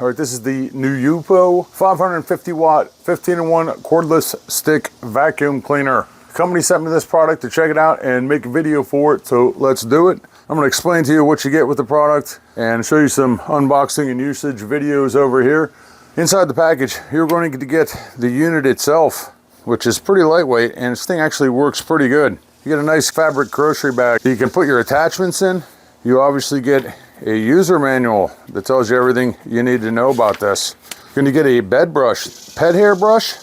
All right, this is the NuYupo 550 watt 15-in-1 cordless stick vacuum cleaner. The company sent me this product to check it out and make a video for it, so let's do it. I'm going to explain to you what you get with the product and show you some unboxing and usage videos over here. Inside the package, you're going to get the unit itself, which is pretty lightweight, and this thing actually works pretty good. You get a nice fabric grocery bag that you can put your attachments in. You obviously get a user manual that tells you everything you need to know about this. You're going to get a bed brush, pet hair brush.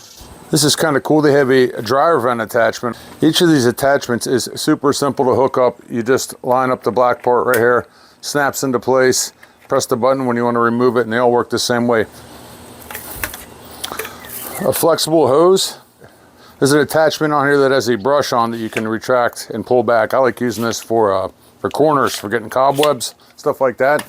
This is kind of cool. They have a dryer vent attachment. Each of these attachments is super simple to hook up. You just line up the black part right here, snaps into place, press the button when you want to remove it, and they all work the same way. A flexible hose. There's an attachment on here that has a brush on that you can retract and pull back. I like using this for corners, for getting cobwebs, stuff like that.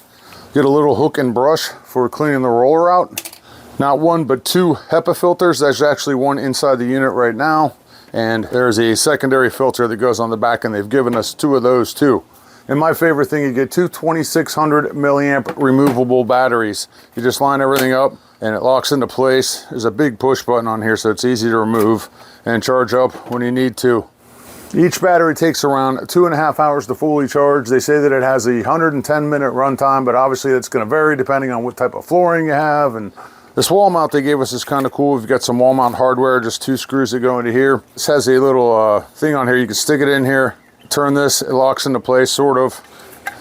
Get a little hook and brush for cleaning the roller out. Not one, but two HEPA filters. There's actually one inside the unit right now. And there's a secondary filter that goes on the back, and they've given us two of those too. And my favorite thing, you get two 2600 milliamp removable batteries. You just line everything up and it locks into place. There's a big push button on here, so it's easy to remove and charge up when you need to. Each battery takes around 2.5 hours to fully charge. They say that it has a 110-minute runtime, but obviously that's going to vary depending on what type of flooring you have. And this wall mount they gave us is kind of cool. We've got some wall mount hardware, just two screws that go into here. This has a little thing on here. You can stick it in here, turn this, it locks into place, sort of,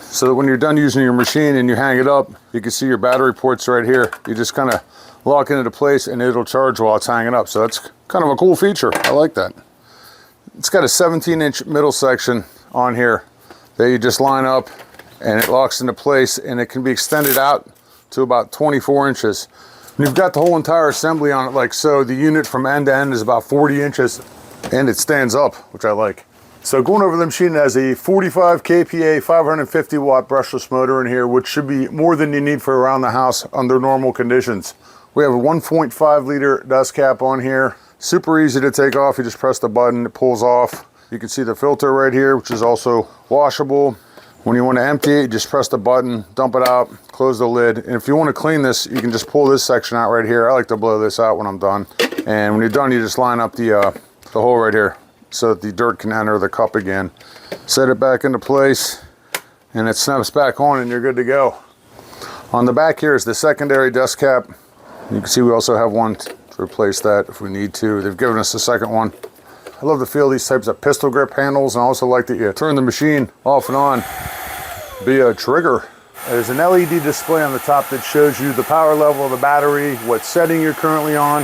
so that when you're done using your machine and you hang it up, you can see your battery ports right here. You just kind of lock it into place and it'll charge while it's hanging up. So that's kind of a cool feature. I like that. It's got a 17-inch middle section on here that you just line up and it locks into place, and it can be extended out to about 24 inches. And you've got the whole entire assembly on it like so. The unit from end to end is about 40 inches and it stands up, which I like. So going over the machine, it has a 45 kPa 550 watt brushless motor in here, which should be more than you need for around the house under normal conditions. We have a 1.5 liter dust cap on here. Super easy to take off. You just press the button, it pulls off. You can see the filter right here, which is also washable. When you want to empty it, you just press the button, dump it out, close the lid. And if you want to clean this, you can just pull this section out right here. I like to blow this out when I'm done. And when you're done, you just line up the hole right here so that the dirt can enter the cup again. Set it back into place and it snaps back on and you're good to go. On the back here is the secondary dust cap. You can see we also have one to replace that if we need to. They've given us a second one. I love the feel of these types of pistol grip handles, and I also like that you turn the machine off and on via a trigger. There's an LED display on the top that shows you the power level of the battery, what setting you're currently on,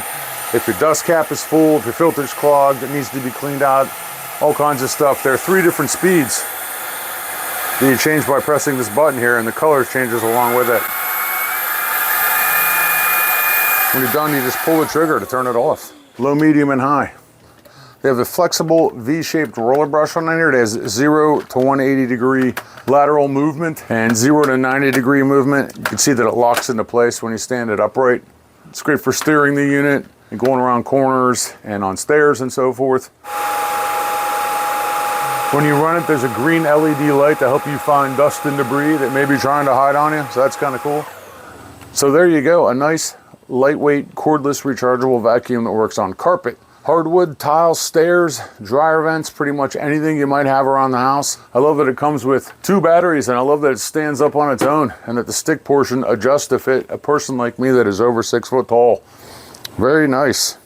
if your dust cap is full, if your filter's clogged, it needs to be cleaned out, all kinds of stuff. There are 3 different speeds that you change by pressing this button here, and the color changes along with it. When you're done, you just pull the trigger to turn it off. Low, medium, and high. They have a flexible V-shaped roller brush on here. It has 0 to 180 degree lateral movement and 0 to 90 degree movement. You can see that it locks into place when you stand it upright. It's great for steering the unit and going around corners and on stairs and so forth. When you run it, there's a green LED light to help you find dust and debris that may be trying to hide on you, so that's kind of cool. So there you go, a nice lightweight cordless rechargeable vacuum that works on carpet, hardwood, tiles, stairs, dryer vents, pretty much anything you might have around the house. I love that it comes with 2 batteries, and I love that it stands up on its own and that the stick portion adjusts to fit a person like me that is over 6 foot tall. Very nice.